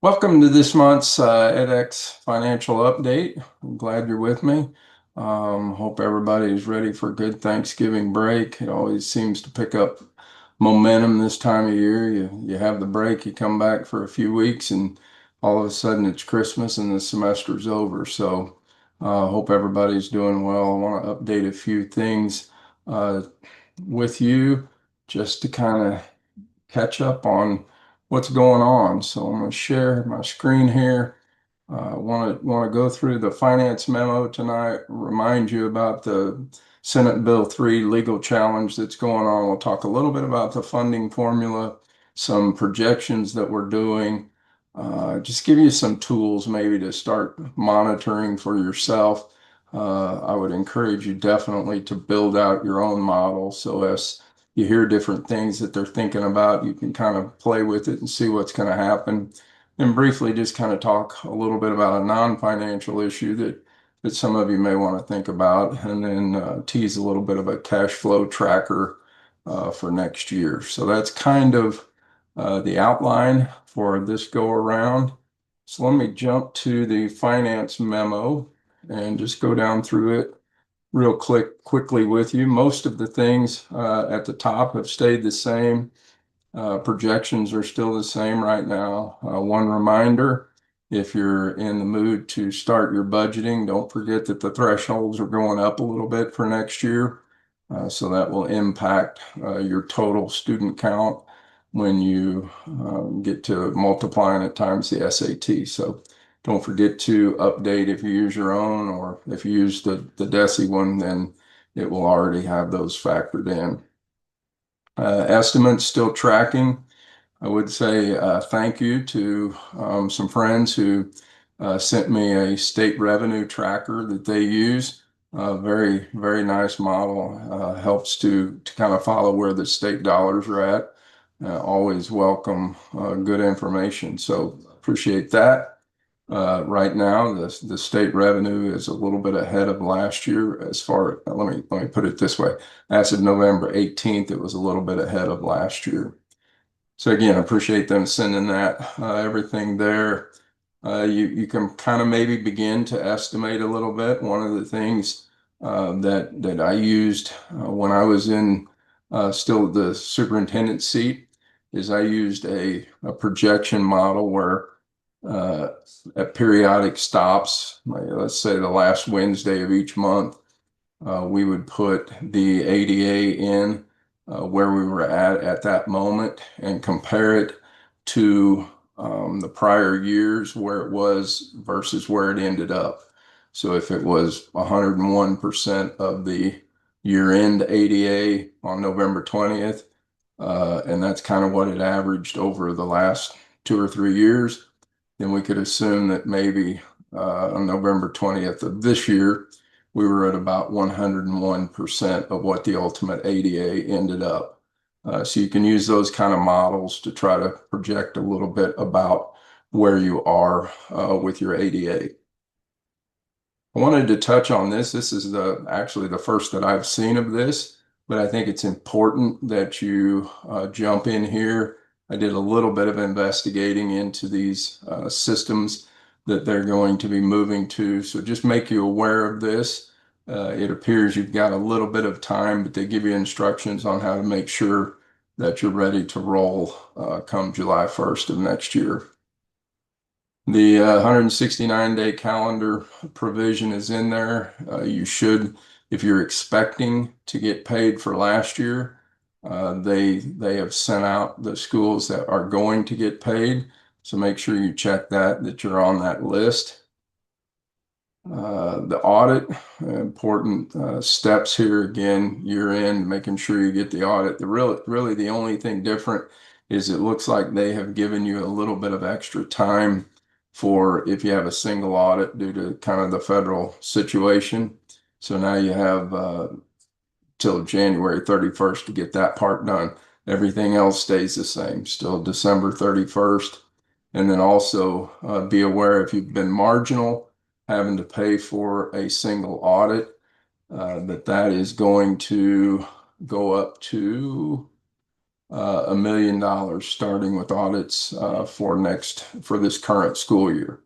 Welcome to this month's EDX Financial Update. I'm glad you're with me. Hope everybody is ready for a good Thanksgiving break. It always seems to pick up momentum this time of year. You have the break, you come back for a few weeks, and all of a sudden it's Christmas and the semester's over. So hope everybody's doing well. I want to update a few things uh, with you just to kind of catch up on what's going on. So I'm going to share my screen here. Want to go through the finance memo tonight, remind you about the Senate Bill 3 legal challenge that's going on. We'll talk a little bit about the funding formula, some projections that we're doing, just give you some tools maybe to start monitoring for yourself. I would encourage you definitely to build out your own model so as you hear different things that they're thinking about, you can kind of play with it and see what's going to happen. And briefly, just kind of talk a little bit about a non-financial issue that some of you may want to think about, and then tease a little bit of a cash flow tracker for next year. So that's kind of the outline for this go around. So let me jump to the finance memo and just go down through it real quickly with you. Most of the things at the top have stayed the same. Projections are still the same right now. One reminder, if you're in the mood to start your budgeting, don't forget that the thresholds are going up a little bit for next year. So that will impact your total student count when you get to multiplying it times the SAT. So don't forget to update if you use your own, or if you use the DESE one, then it will already have those factored in. Estimates still tracking. I would say thank you to some friends who sent me a state revenue tracker that they use. Very, very nice model. Helps to kind of follow where the state dollars are at. Always welcome good information. So appreciate that. Right now, the state revenue is a little bit ahead of last year as far, let me put it this way. As of November 18th, it was a little bit ahead of last year. So again, I appreciate them sending that, everything there. You can kind of maybe begin to estimate a little bit. One of the things that I used when I was in still the superintendent seat is I used a projection model where uh, at periodic stops, like, let's say the last Wednesday of each month, we would put the ADA in where we were at that moment and compare it to the prior years where it was versus where it ended up. So if it was 101% of the year-end ADA on November 20th, and that's kind of what it averaged over the last 2 or 3 years, then we could assume that maybe on November 20th of this year, we were at about 101% of what the ultimate ADA ended up. So you can use those kind of models to try to project a little bit about where you are with your ADA. I wanted to touch on this. This is actually the first that I've seen of this, but I think it's important that you jump in here. I did a little bit of investigating into these systems that they're going to be moving to. So just make you aware of this. It appears you've got a little bit of time, but they give you instructions on how to make sure that you're ready to roll come July 1st of next year. The 169-day calendar provision is in there. You should, if you're expecting to get paid for last year, they have sent out the schools that are going to get paid. So make sure you check that you're on that list. The audit, important steps here again, year end, making sure you get the audit. Really the only thing different is it looks like they have given you a little bit of extra time for if you have a single audit due to kind of the federal situation. So now you have till January 31st to get that part done. Everything else stays the same, still December 31st. And then also be aware if you've been marginal, having to pay for a single audit, that is going to go up to $1 million starting with audits for this current school year.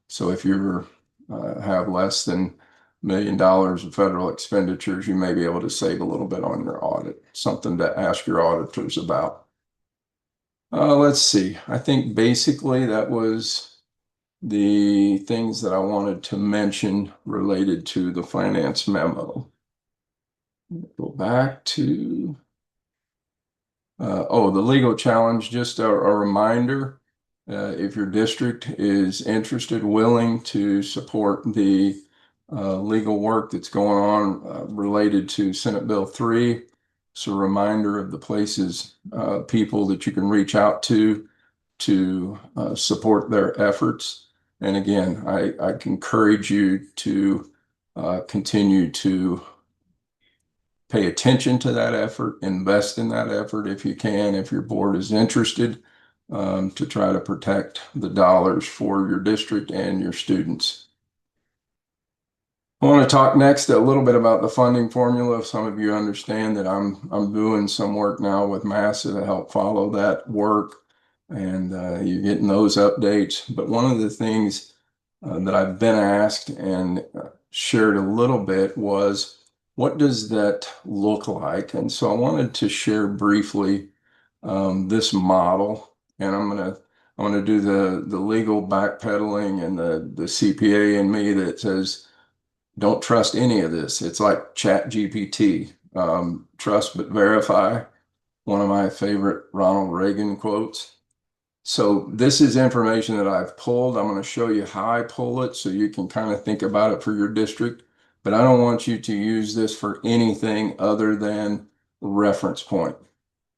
So if you have less than $1 million of federal expenditures, you may be able to save a little bit on your audit. Something to ask your auditors about. Let's see. I think basically that was the things that I wanted to mention related to the finance memo. Go back to, the legal challenge, just a reminder, if your district is interested, willing to support the legal work that's going on related to Senate Bill 3. It's a reminder of the places, people that you can reach out to support their efforts. And again, I encourage you to continue to pay attention to that effort, invest in that effort if you can, if your board is interested, to try to protect the dollars for your district and your students. I want to talk next a little bit about the funding formula. Some of you understand that I'm doing some work now with MASSA to help follow that work, and you're getting those updates. But one of the things that I've been asked and shared a little bit was, what does that look like? And so I wanted to share briefly this model, and I'm gonna do the legal backpedaling and the CPA in me that says, don't trust any of this. It's like Chat GPT. Trust but verify. One of my favorite Ronald Reagan quotes. So this is information that I've pulled. I'm going to show you how I pull it so you can kind of think about it for your district. But I don't want you to use this for anything other than reference point.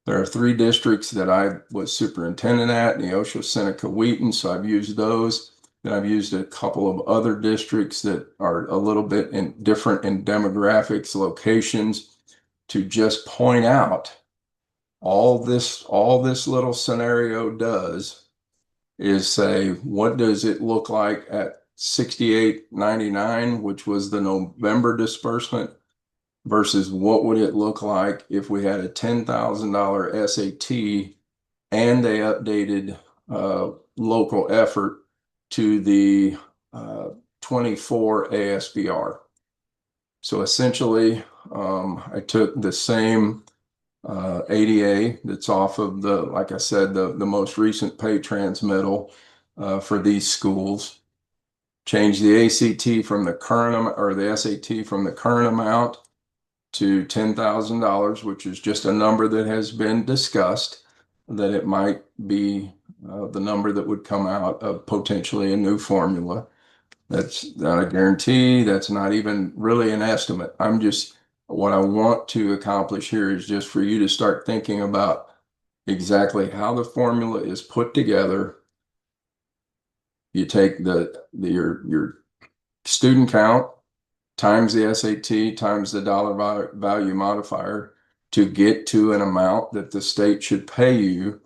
There are 3 districts that I was superintendent at, Neosho, Seneca, Wheaton, so I've used those. Then I've used a couple of other districts that are a little bit different in demographics, locations, to just point out all this little scenario does is say, what does it look like at 68.99, which was the November disbursement, versus what would it look like if we had a $10,000 SAT and they updated local effort to the 24 ASBR. So essentially, I took the same ADA that's off of like I said, the most recent pay transmittal for these schools, changed the ACT from the current, or the SAT from the current amount to $10,000, which is just a number that has been discussed, that it might be the number that would come out of potentially a new formula. That's not a guarantee. That's not even really an estimate. What I want to accomplish here is just for you to start thinking about exactly how the formula is put together. You take your student count times the SAT times the dollar value modifier to get to an amount that the state should pay you,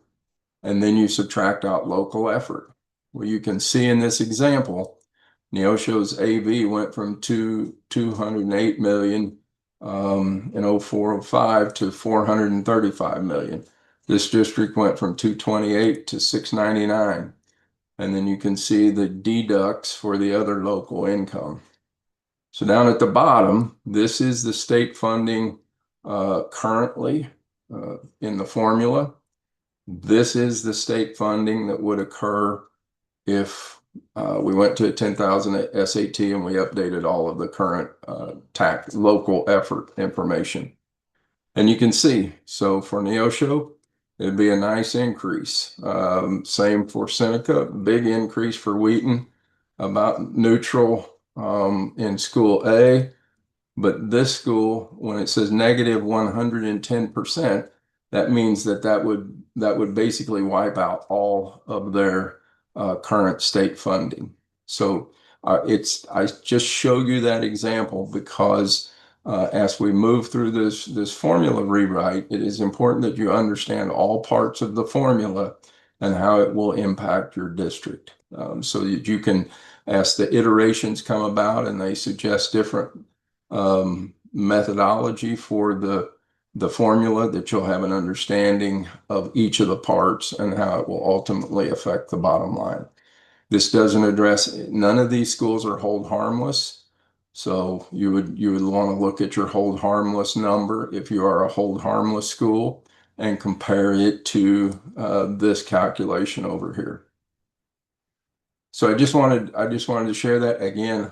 and then you subtract out local effort. Well, you can see in this example, Neosho's AV went from 208 million in 0405 to 435 million. This district went from 228 to 699. And then you can see the deducts for the other local income. So down at the bottom, this is the state funding currently in the formula. This is the state funding that would occur if we went to a 10,000 SAT and we updated all of the current tax local effort information. And you can see, so for Neosho, it'd be a nice increase. Same for Seneca, big increase for Wheaton, about neutral in school A. But this school, when it says negative 110%, that means that would basically wipe out all of their current state funding. So I just show you that example because as we move through this formula rewrite, it is important that you understand all parts of the formula and how it will impact your district, so that you can, as the iterations come about and they suggest different methodology for the the formula, that you'll have an understanding of each of the parts and how it will ultimately affect the bottom line. This doesn't address, none of these schools are hold harmless. So you would want to look at your hold harmless number if you are a hold harmless school and compare it to this calculation over here. So I just wanted to share that. Again,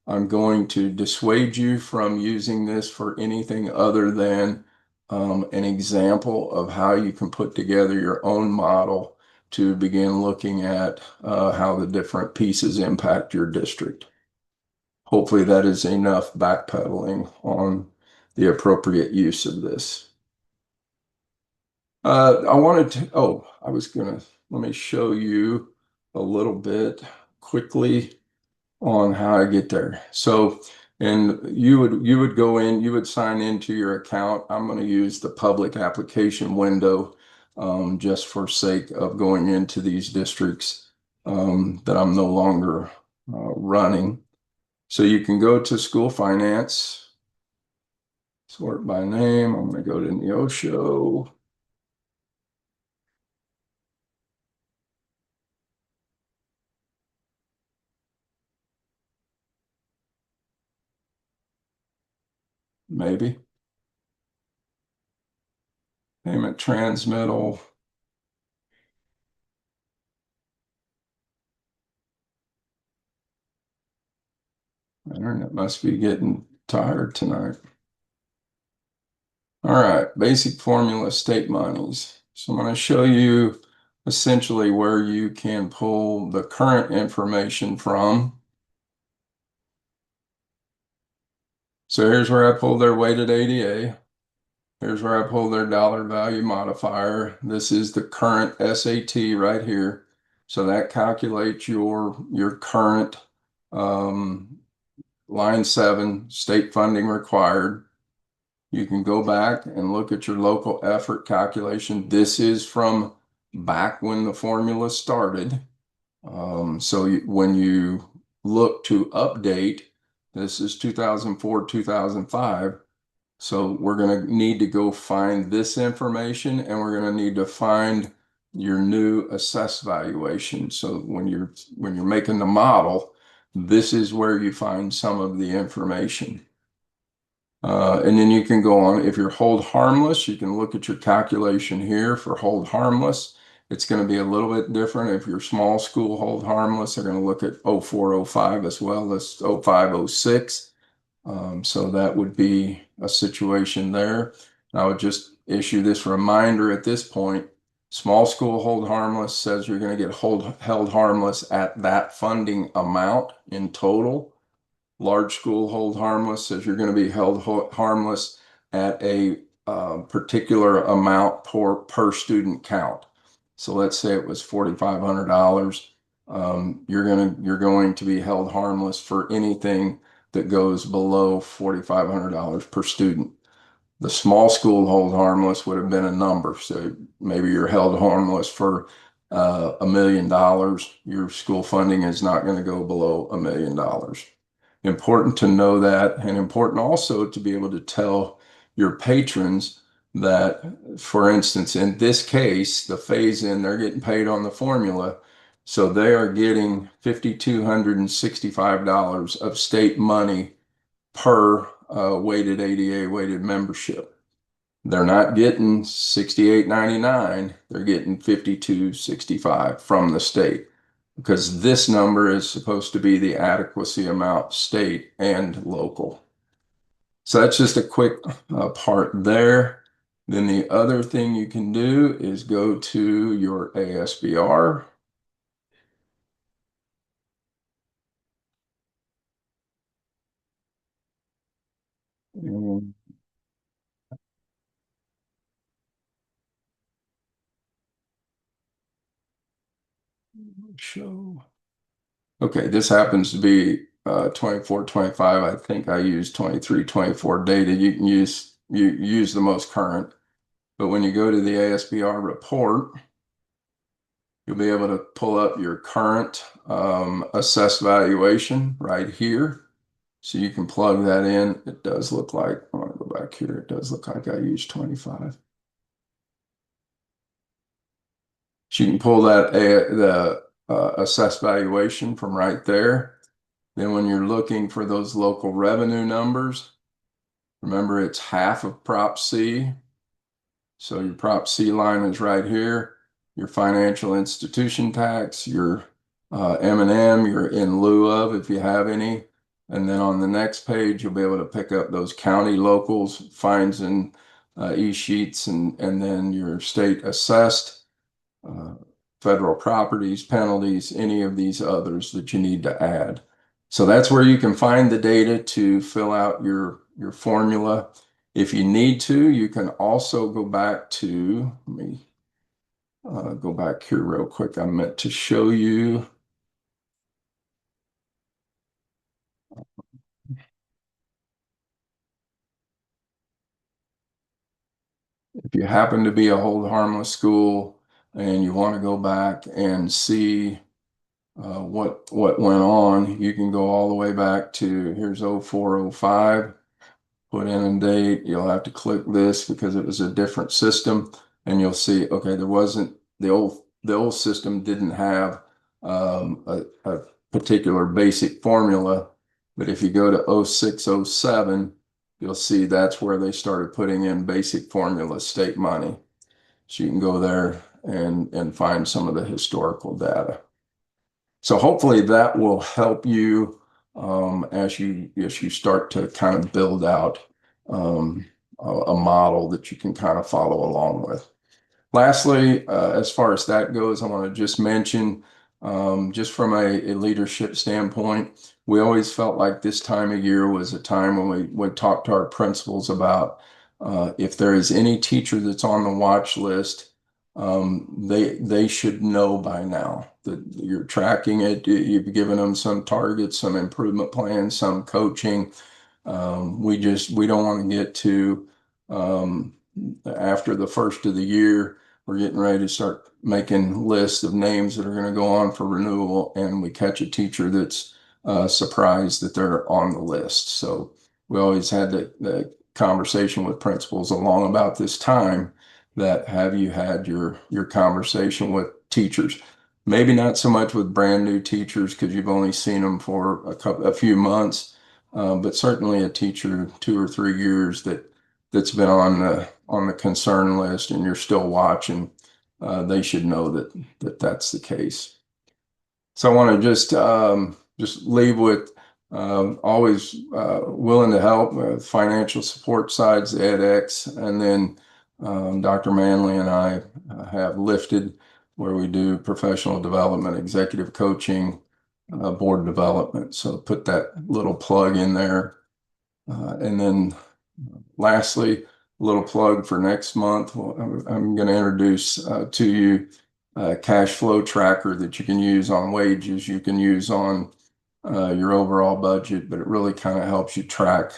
I'm going to dissuade you from using this for anything other than an example of how you can put together your own model to begin looking at how the different pieces impact your district. Hopefully that is enough backpedaling on the appropriate use of this. Let me show you a little bit quickly on how I get there. So, and you would go in, you would sign into your account. I'm going to use the public application window just for sake of going into these districts that I'm no longer running. So you can go to school finance, sort by name. I'm going to go to Neosho. Maybe payment transmittal. Internet must be getting tired tonight. All right, basic formula state monies. So I'm going to show you essentially where you can pull the current information from. So here's where I pulled their weighted ADA. Here's where I pulled their dollar value modifier. This is the current SAT right here. So that calculates your current line 7 state funding required. You can go back and look at your local effort calculation. This is from back when the formula started. When you look to update, this is 2004, 2005. So we're going to need to go find this information, and we're going to need to find your new assessed valuation. So when you're making the model, this is where you find some of the information. And then you can go on, if you're hold harmless, you can look at your calculation here for hold harmless. It's going to be a little bit different. If you're small school hold harmless, they're going to look at 0405 as well as 0506. So that would be a situation there. I would just issue this reminder at this point. Small school hold harmless says you're going to get held harmless at that funding amount in total. Large school hold harmless says you're going to be held harmless at a particular amount per student count. So let's say it was $4,500. You're going to be held harmless for anything that goes below $4,500 per student. The small school hold harmless would have been a number. So maybe you're held harmless for $1 million. Your school funding is not going to go below $1 million. Important to know that, and important also to be able to tell your patrons that, for instance, in this case, the phase-in, they're getting paid on the formula, so they are getting $5,265 of state money per weighted ADA weighted membership. They're not getting $68.99, they're getting $5,265 from the state, because this number is supposed to be the adequacy amount state and local. So that's just a quick part there. Then the other thing you can do is go to your ASBR. And show. Okay, this happens to be 24, 25. I think I use 23, 24 data. You can use the most current. But when you go to the ASBR report, you'll be able to pull up your current assessed valuation right here. So you can plug that in. It does look like, I want to go back here. It does look like I used 25. So you can pull that the assessed valuation from right there. Then when you're looking for those local revenue numbers, remember it's half of Prop C. So your Prop C line is right here. Your financial institution tax, your M&M, your in lieu of if you have any. And then on the next page, you'll be able to pick up those county locals, fines and e-sheets, and then your state assessed, uh, federal properties, penalties, any of these others that you need to add. So that's where you can find the data to fill out your formula. If you need to, you can also go back to, let me go back here real quick. I meant to show you. If you happen to be a hold harmless school and you want to go back and see what went on, you can go all the way back to here's 0405. Put in a date. You'll have to click this because it was a different system, and you'll see, okay, there wasn't the old system didn't have a particular basic formula, but if you go to 0607, you'll see that's where they started putting in basic formula state money. So you can go there and find some of the historical data. So hopefully that will help you as you start to kind of build out a model that you can kind of follow along with. Lastly, as far as that goes, I want to just mention, just from a leadership standpoint, we always felt like this time of year was a time when we would talk to our principals about if there is any teacher that's on the watch list, they should know by now that you're tracking it. You've given them some targets, some improvement plans, some coaching. We don't want to get to after the first of the year, we're getting ready to start making lists of names that are going to go on for renewal, and we catch a teacher that's surprised that they're on the list. So we always had the conversation with principals along about this time that have you had your conversation with teachers? Maybe not so much with brand new teachers because you've only seen them for a few months, but certainly a teacher 2 or 3 years that's been on the concern list and you're still watching, they should know that's the case. So I want to just leave with always willing to help with financial support sides, edX, and then Dr. Manley and I have lifted where we do professional development, executive coaching, board development. So put that little plug in there. And then lastly, a little plug for next month. I'm going to introduce to you a cash flow tracker that you can use on wages, you can use on your overall budget, but it really kind of helps you track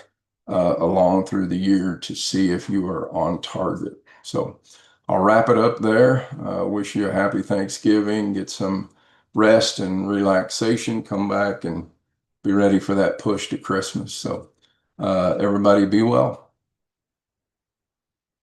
along through the year to see if you are on target. So I'll wrap it up there. Wish you a happy Thanksgiving, get some rest and relaxation, come back and be ready for that push to Christmas. So everybody be well.